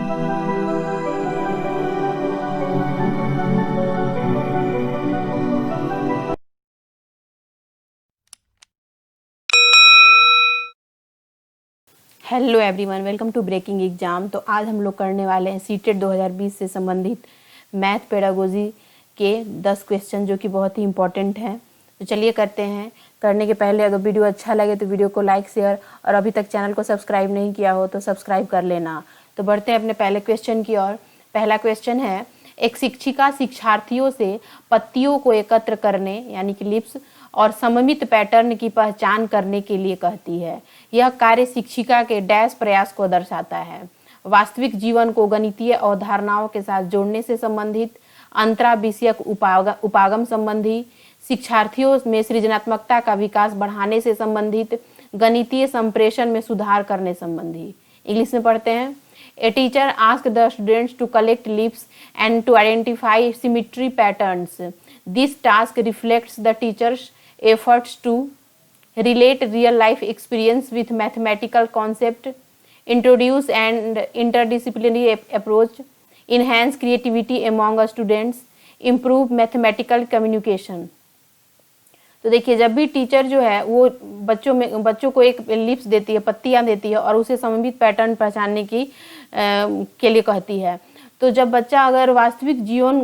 Hello everyone, welcome to Breaking Exam. तो आज हम लोग करने वाले हैं सीटेट 2020 से संबंधित मैथ पेडागोजी के 10 क्वेश्चन, जो कि बहुत ही इंपॉर्टेंट हैं। तो चलिए करते हैं। करने के पहले अगर वीडियो अच्छा लगे तो वीडियो को लाइक, शेयर और अभी तक चैनल को सब्सक्राइब नहीं किया हो तो सब्सक्राइब कर लेना। तो बढ़ते हैं अपने पहले क्वेश्चन की ओर। पहला क्वेश्चन है, एक शिक्षिका शिक्षार्थियों से पत्तियों को एकत्र करने यानी कि लिप्स और सममित पैटर्न की पहचान करने के लिए कहती है। यह कार्य शिक्षिका के डैश प्रयास को दर्शाता है। वास्तविक जीवन को गणितीय अवधारणाओं के साथ जोड़ने से संबंधित, अंतरा विषयक उपागम संबंधी, शिक्षार्थियों में सृजनात्मकता का विकास बढ़ाने से संबंधित, गणितीय संप्रेषण में सुधार करने संबंधी। इंग्लिश में पढ़ते हैं। A teacher asked the students to collect leaves and to identify symmetry patterns. This task reflects the teacher's efforts to relate real-life experience with mathematical concept, introduce an interdisciplinary approach, enhance creativity among students, improve mathematical communication. तो देखिए, जब भी teacher जो है वो बच्चों को एक लिप्स देती है, पत्तियां देती है और उसे सममित पैटर्न पहचानने की के लिए कहती है, तो जब बच्चा अगर वास्तविक जीवन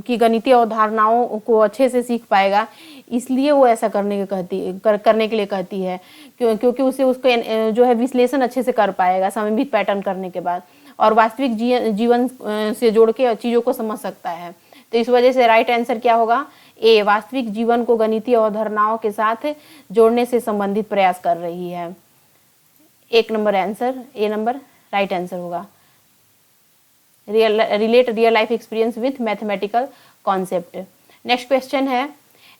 की गणितीय अवधारणाओं को अच्छे से सीख पाएगा, इसलिए वो ऐसा करने के लिए कहती है, क्योंकि उसे उसको जो है विश्लेषण अच्छे से कर पाएगा सममित पैटर्न करने के बाद, और वास्तविक जीवन से जोड़ के चीज़ों को समझ सकता है। तो इस वजह से राइट आंसर क्या होगा? ए, वास्तविक जीवन को गणितीय अवधारणाओं के साथ जोड़ने से संबंधित प्रयास कर रही है। एक नंबर आंसर, ए नंबर राइट आंसर होगा। Relate real life experience with mathematical concept. Next question है,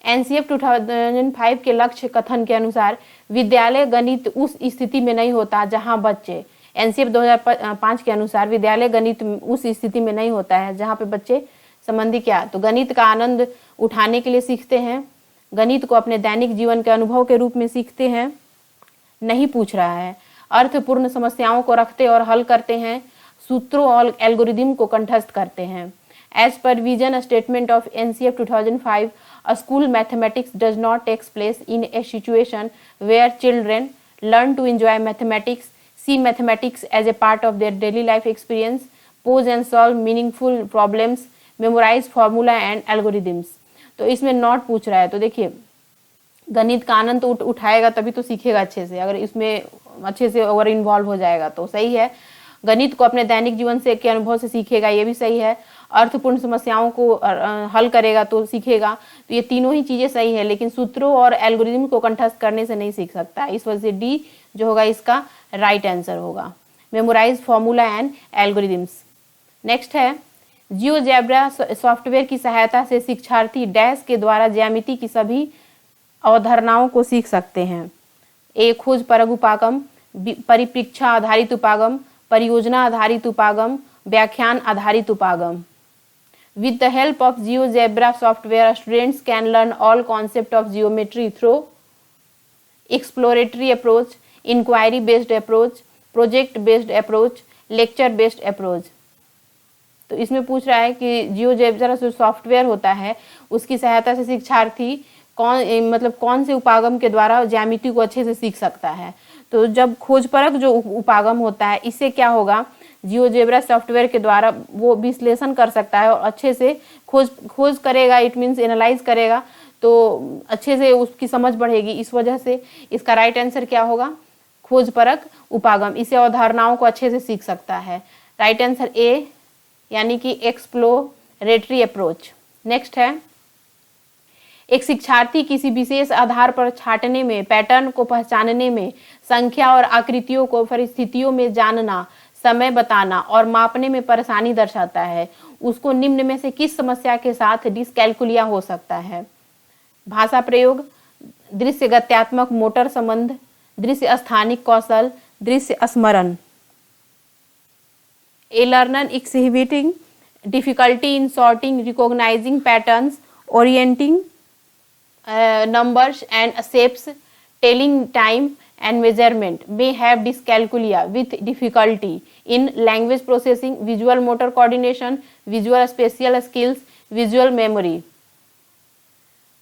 एनसीएफ 2005 के लक्ष्य कथन के अनुसार विद्यालय गणित उस स्थिति में नहीं होता जहां बच्चे, एनसीएफ 2005 के अनुसार विद्यालय गणित उस स्थिति में नहीं होता है जहां पे बच्चे संबंधी क्या, तो गणित का आनंद उठाने के लिए सीखते हैं, गणित को अपने दैनिक जीवन के अनुभव के रूप में सीखते हैं, नहीं पूछ रहा है, अर्थपूर्ण समस्याओं को रखते और हल करते हैं, सूत्रों और एल्गोरिदम को कंठस्थ करते हैं। As per vision statement of NCF 2005, a school mathematics does not take place in a situation where children learn to enjoy mathematics, see mathematics as a part of their daily life experience, pose and solve meaningful problems, memorize formula and algorithms। तो इसमें not पूछ रहा है। तो देखिए, गणित का आनंद तो उठाएगा तभी तो सीखेगा अच्छे से, अगर इसमें अच्छे से ओवर इन्वॉल्व हो जाएगा तो सही है। गणित को अपने दैनिक जीवन से के अनुभव से सीखेगा, ये भी सही है। अर्थपूर्ण समस्याओं को हल करेगा तो सीखेगा, तो ये तीनों ही चीजें सही है, लेकिन सूत्रों और एल्गोरिदम को कंठस्थ करने से नहीं सीख सकता। इस वजह से डी जो होगा इसका राइट आंसर होगा। Memorise formula and algorithms. Next है, जियोजेब्रा सॉफ्टवेयर की सहायता से शिक्षार्थी डैश के द्वारा ज्यामिति की सभी अवधारणाओं को सीख सकते हैं। ए, खोज परक उपागम, परिप्रेक्ष्य आधारित उपागम, परियोजना आधारित उपागम, व्याख्यान आधारित उपागम। With the help of GeoGebra software, students can learn all concepts of geometry through exploratory approach, inquiry-based approach, project-based approach, lecture-based approach। तो इसमें पूछ रहा है कि जियोजेब्रा जो सॉफ्टवेयर होता है उसकी सहायता से शिक्षार्थी कौन से उपागम के द्वारा ज्यामिति को अच्छे से सीख सकता है। तो जब खोजपरक जो उपागम होता है, इससे क्या होगा, जियोजेब्रा सॉफ्टवेयर के द्वारा वो विश्लेषण कर सकता है और अच्छे से खोज करेगा, इट मीन्स एनालाइज करेगा, तो अच्छे से उसकी समझ बढ़ेगी। इस वजह से इसका राइट आंसर क्या होगा, खोजपरक उपागम, इसे अवधारणाओं को अच्छे से सीख सकता है। राइट आंसर ए, यानी कि एक्सप्लोरेटरी अप्रोच। नेक्स्ट है, एक शिक्षार्थी किसी विशेष आधार पर छांटने में, पैटर्न को पहचानने में, संख्या और आकृतियों को परिस्थितियों में जानना, समय बताना और मापने में परेशानी दर्शाता है। उसको निम्न में से किस समस्या के साथ डिसकैलकुलिया हो सकता है? भाषा प्रयोग, दृश्य गत्यात्मक मोटर संबंध, दृश्य स्थानिक कौशल, दृश्य स्मरण। A learner exhibiting difficulty in sorting, recognizing patterns, orienting numbers and shapes, telling time and measurement may have dyscalculia with difficulty in language processing, visual motor coordination, visual spatial skills, visual memory।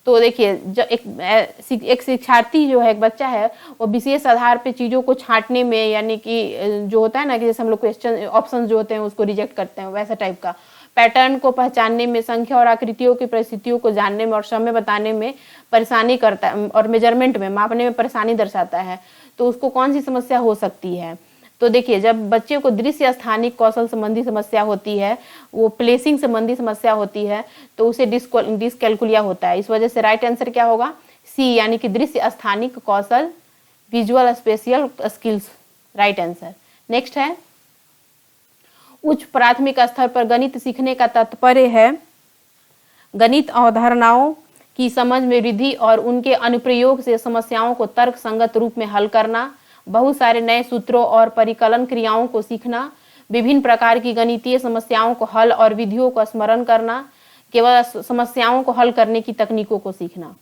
तो देखिए एक शिक्षार्थी जो है, एक बच्चा है, वो विशेष आधार पे चीज़ों को छांटने में, यानी कि जो होता है ना कि जैसे हम लोग क्वेश्चन ऑप्शन जो होते हैं उसको रिजेक्ट करते हैं, वैसा टाइप का, पैटर्न को पहचानने में, संख्या और आकृतियों की परिस्थितियों को जानने में और समय बताने में परेशानी करता है, और मेजरमेंट में, मापने में परेशानी दर्शाता है। तो उसको कौन सी समस्या हो सकती है? तो देखिए, जब बच्चे को दृश्य स्थानिक कौशल संबंधी समस्या होती है, वो प्लेसिंग संबंधी समस्या होती है, तो उसे डिसकैलकुलिया होता है। इस वजह से राइट आंसर क्या होगा? सी, यानी कि दृश्य स्थानिक कौशल, visual spatial skills, right answer. Next है, उच्च प्राथमिक स्तर पर गणित सीखने का तात्पर्य है गणित अवधारणाओं की समझ में वृद्धि और उनके अनुप्रयोग से समस्याओं को तर्क संगत रूप में हल करना, बहुत सारे नए सूत्रों और परिकलन क्रियाओं को सीखना, विभिन्न प्रकार की गणितीय समस्याओं को हल और विधियों को स्मरण करना, केवल समस्याओं को हल करने की तकनीकों को सीखना।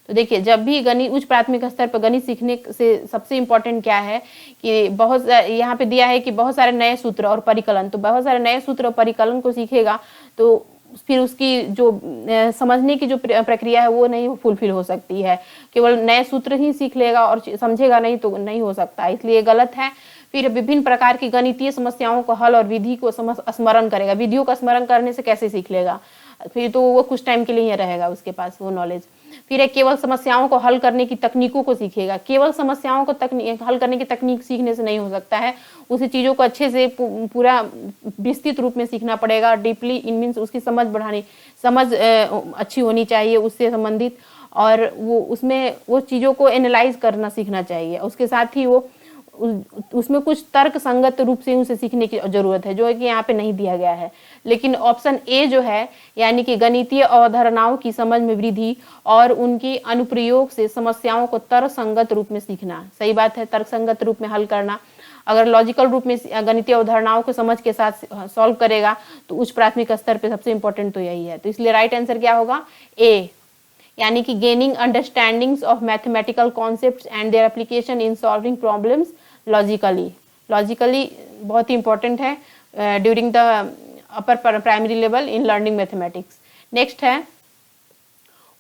तो देखिए, जब भी गणित उच्च प्राथमिक स्तर पर गणित सीखने से सबसे इम्पोर्टेंट क्या है कि बहुत यहाँ पे दिया है कि बहुत सारे नए सूत्र और परिकलन, तो बहुत सारे नए सूत्र और परिकलन को सीखेगा तो फिर उसकी जो समझने की जो प्रक्रिया है वो नहीं फुलफिल हो सकती है। केवल नए सूत्र ही सीख लेगा और समझेगा नहीं तो नहीं हो सकता, इसलिए गलत है। फिर विभिन्न प्रकार की गणितीय समस्याओं को हल और विधि को स्मरण करेगा। विधियों का स्मरण करने से कैसे सीख लेगा? फिर तो वो कुछ टाइम के लिए ही रहेगा उसके पास वो नॉलेज। फिर एक केवल समस्याओं को हल करने की तकनीकों को सीखेगा। केवल समस्याओं को हल करने की तकनीक सीखने से नहीं हो सकता है, उसे चीज़ों को अच्छे से पूरा विस्तृत रूप में सीखना पड़ेगा। डीपली इन मीन्स उसकी समझ अच्छी होनी चाहिए उससे संबंधित, और वो उसमें वो चीज़ों को एनालाइज करना सीखना चाहिए। उसके साथ ही वो उसमें कुछ तर्क संगत रूप से उसे सीखने की जरूरत है, जो कि यहाँ पे नहीं दिया गया है। लेकिन ऑप्शन ए जो है, यानी कि गणितीय अवधारणाओं की समझ में वृद्धि और उनकी अनुप्रयोग से समस्याओं को तर्क संगत रूप में सीखना, सही बात है। तर्क संगत रूप में हल करना, अगर लॉजिकल रूप में गणितीय अवधारणाओं को समझ के साथ सॉल्व करेगा तो उच्च प्राथमिक स्तर पे सबसे इंपॉर्टेंट तो यही है। तो इसलिए राइट आंसर क्या होगा? ए, यानी कि gaining understandings of mathematical concepts and their application in solving problems logically बहुत ही इंपॉर्टेंट है during the upper primary level in learning mathematics. Next है,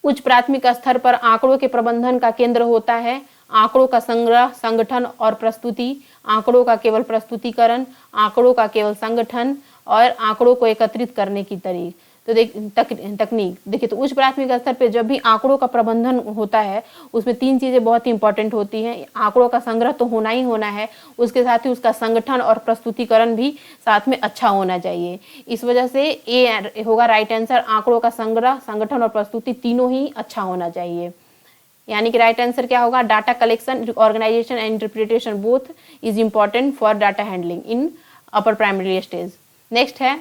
उच्च प्राथमिक स्तर पर आंकड़ों के प्रबंधन का केंद्र होता है आंकड़ों का संग्रह, संगठन और प्रस्तुति, आंकड़ों का केवल प्रस्तुतिकरण, आंकड़ों का केवल संगठन और आंकड़ों को एकत्रित करने की तकनीक। देखिए, तो उच्च प्राथमिक स्तर पे जब भी आंकड़ों का प्रबंधन होता है उसमें तीन चीजें बहुत ही इंपॉर्टेंट होती हैं। आंकड़ों का संग्रह तो होना ही होना है, उसके साथ ही उसका संगठन और प्रस्तुतिकरण भी साथ में अच्छा होना चाहिए। इस वजह से ए होगा राइट आंसर। आंकड़ों का संग्रह, संगठन और प्रस्तुति तीनों ही अच्छा होना चाहिए, यानी कि राइट आंसर क्या होगा? Data collection, organization and interpretation both is important for data handling in upper primary stage. Next है,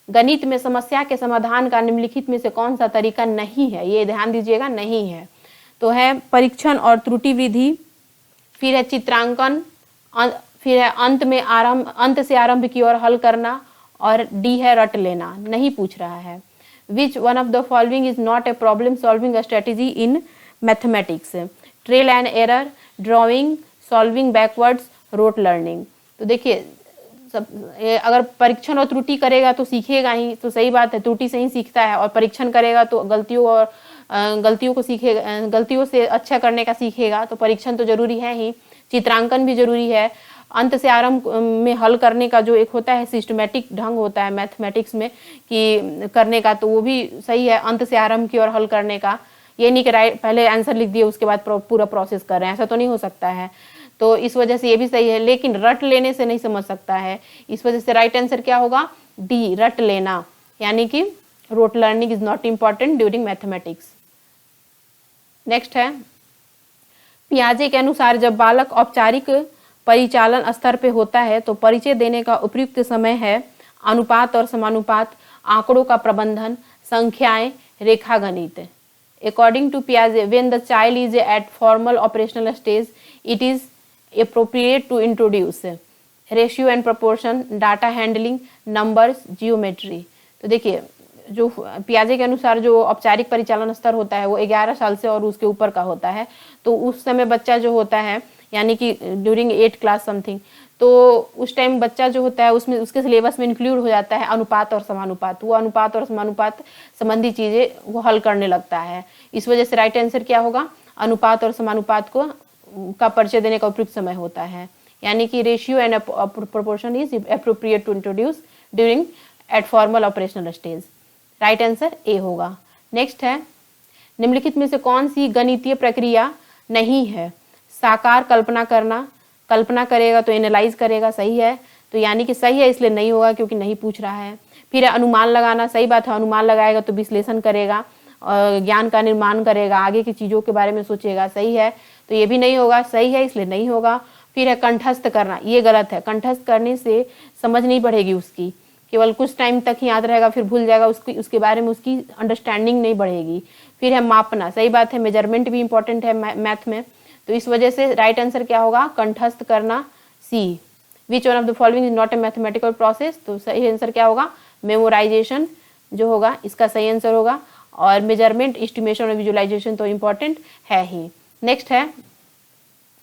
गणित में समस्या के समाधान का निम्नलिखित में से कौन सा तरीका नहीं है? ये ध्यान दीजिएगा, नहीं है। तो है परीक्षण और त्रुटि विधि, फिर है चित्रांकन, फिर है अंत से आरंभ की ओर हल करना, और डी है रट लेना। नहीं पूछ रहा है। विच one of the following is not a problem solving strategy in mathematics? Trail and error, drawing, solving backwards, rote learning. तो देखिए, अगर परीक्षण और त्रुटि करेगा तो सीखेगा ही, तो सही बात है, त्रुटि से ही सीखता है, और परीक्षण करेगा तो गलतियों को सीखेगा, गलतियों से अच्छा करने का सीखेगा, तो परीक्षण तो जरूरी है ही। चित्रांकन भी जरूरी है। अंत से आरंभ में हल करने का जो एक होता है सिस्टमेटिक ढंग होता है मैथमेटिक्स में कि करने का, तो वो भी सही है, अंत से आरंभ की ओर हल करने का। ये नहीं कि पहले आंसर लिख दिए उसके बाद पूरा प्रोसेस कर रहे हैं, ऐसा तो नहीं हो सकता है। तो इस वजह से ये भी सही है, लेकिन रट लेने से नहीं समझ सकता है। इस वजह से राइट आंसर क्या होगा? डी, रट लेना, यानी कि rote learning is not important during mathematics. Next है, पियाजे के अनुसार जब बालक औपचारिक परिचालन स्तर पे होता है तो परिचय देने का उपयुक्त समय है अनुपात और समानुपात, आंकड़ों का प्रबंधन, संख्याएं, रेखागणित। According to Piaget, when the child is at formal operational stage, it is appropriate to introduce ratio and proportion, data handling, numbers, geometry। तो देखिए, जो पियाजे के अनुसार जो औपचारिक परिचालन स्तर होता है वो 11 साल से और उसके ऊपर का होता है। तो उस समय बच्चा जो होता है यानी कि ड्यूरिंग 8 क्लास समथिंग, तो उस टाइम बच्चा जो होता है उसमें उसके सिलेबस में इंक्लूड हो जाता है अनुपात और समानुपात। वो अनुपात और समानुपात संबंधी चीज़ें वो हल करने लगता है। इस वजह से राइट आंसर क्या होगा, अनुपात और समानुपात को का परिचय देने का उपयुक्त समय होता है। यानी कि ratio and proportion is appropriate to introduce during at formal operational stage. Right answer A होगा। नेक्स्ट है, निम्नलिखित में से कौन सी गणितीय प्रक्रिया नहीं है? साकार कल्पना करना, कल्पना करेगा तो एनालाइज करेगा, सही है, तो यानी कि सही है, इसलिए नहीं होगा क्योंकि नहीं पूछ रहा है। फिर अनुमान लगाना, सही बात है, अनुमान लगाएगा तो विश्लेषण करेगा, ज्ञान का निर्माण करेगा, आगे की चीज़ों के बारे में सोचेगा, सही है, तो ये भी नहीं होगा, सही है, इसलिए नहीं होगा। फिर है कंठस्थ करना, ये गलत है, कंठस्थ करने से समझ नहीं बढ़ेगी उसकी, केवल कुछ टाइम तक ही याद रहेगा, फिर भूल जाएगा, उसके बारे में उसकी अंडरस्टैंडिंग नहीं बढ़ेगी। फिर है मापना, सही बात है, मेजरमेंट भी इंपॉर्टेंट है मैथ में, तो इस वजह से राइट आंसर क्या होगा, कंठस्थ करना, C. Which one of the following is not a mathematical process, तो सही आंसर क्या होगा, मेमोराइजेशन जो होगा इसका सही आंसर होगा। और मेजरमेंट, एस्टिमेशन और विजुअलाइजेशन तो इंपॉर्टेंट है ही। नेक्स्ट है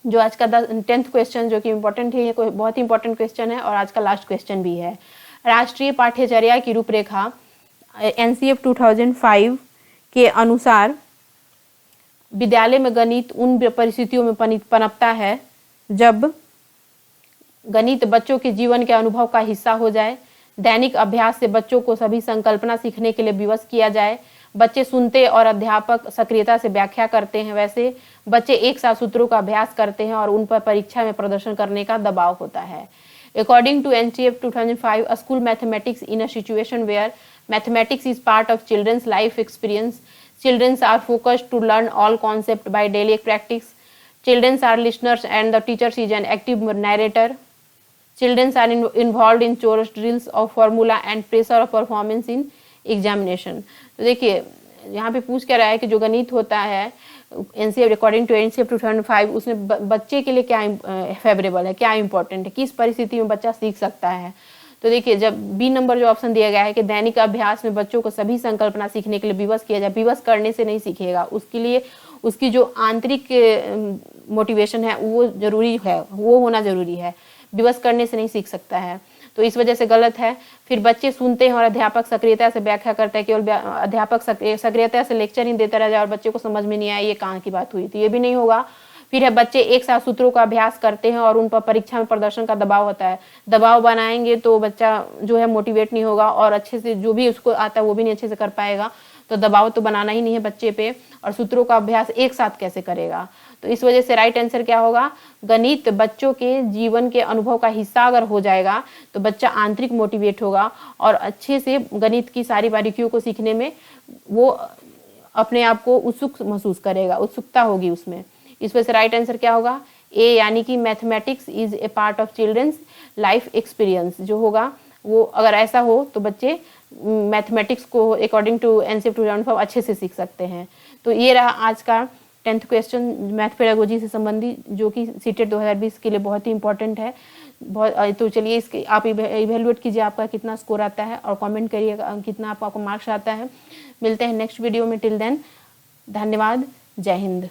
जो आज का 10th क्वेश्चन जो कि इंपॉर्टेंट है, ये कोई बहुत ही इंपॉर्टेंट क्वेश्चन है और आज का लास्ट क्वेश्चन भी है। राष्ट्रीय पाठ्यचर्या की रूपरेखा NCF 2005 के अनुसार विद्यालय में गणित उन परिस्थितियों में पनपता है जब गणित बच्चों के जीवन के अनुभव का हिस्सा हो जाए, दैनिक अभ्यास से बच्चों को सभी संकल्पना सीखने के लिए विवश किया जाए, बच्चे सुनते और अध्यापक सक्रियता से व्याख्या करते हैं, वैसे बच्चे एक साथ सूत्रों का अभ्यास करते हैं और उन पर परीक्षा में प्रदर्शन करने का दबाव होता है। According to NCF 2005, a school mathematics in a situation where mathematics is part of children's life experience, children are focused to learn all concepts by daily practice, children are listeners and the teacher is an active narrator, children are involved in chorus drills of formula and pressure of performance in examination. तो देखिए यहाँ पे पूछ क्या रहा है कि जो गणित होता है NCF अकॉर्डिंग टू NCF 2005 उसमें बच्चे के लिए क्या फेवरेबल है, क्या इंपॉर्टेंट है, किस परिस्थिति में बच्चा सीख सकता है। तो देखिए जब बी नंबर जो ऑप्शन दिया गया है कि दैनिक अभ्यास में बच्चों को सभी संकल्पना सीखने के लिए विवश किया जाए, विवश करने से नहीं सीखेगा, उसके लिए उसकी जो आंतरिक मोटिवेशन है वो जरूरी है, वो होना जरूरी है, विवश करने से नहीं सीख सकता है, तो इस वजह से गलत है। फिर बच्चे सुनते हैं और अध्यापक सक्रियता से व्याख्या करता है, केवल अध्यापक सक्रियता से लेक्चर ही देता रह जाए और बच्चे को समझ में नहीं आया ये कहाँ की बात हुई, तो ये भी नहीं होगा। फिर है बच्चे एक साथ सूत्रों का अभ्यास करते हैं और उन पर परीक्षा में प्रदर्शन का दबाव होता है, दबाव बनाएंगे तो बच्चा जो है मोटिवेट नहीं होगा और अच्छे से जो भी उसको आता है वो भी नहीं अच्छे से कर पाएगा, तो दबाव तो बनाना ही नहीं है बच्चे पे, और सूत्रों का अभ्यास एक साथ कैसे करेगा। तो इस वजह से राइट आंसर क्या होगा, गणित बच्चों के जीवन के अनुभव का हिस्सा अगर हो जाएगा तो बच्चा आंतरिक मोटिवेट होगा और अच्छे से गणित की सारी बारीकियों को सीखने में वो अपने आप को उत्सुक महसूस करेगा, उत्सुकता होगी उसमें। इस वजह से राइट आंसर क्या होगा, ए, यानी कि mathematics is a part of children's life experience जो होगा वो अगर ऐसा हो तो बच्चे मैथमेटिक्स को अकॉर्डिंग टू NCF 2005 अच्छे से सीख सकते हैं। तो ये रहा आज का 10th क्वेश्चन मैथ पेडागोजी से संबंधी जो कि सीटेट 2020 के लिए बहुत ही इंपॉर्टेंट है। तो चलिए इसके आप इवेल्युएट कीजिए आपका कितना स्कोर आता है और कमेंट करिए कितना आपको मार्क्स आता है। मिलते हैं नेक्स्ट वीडियो में, टिल देन धन्यवाद, जय हिंद।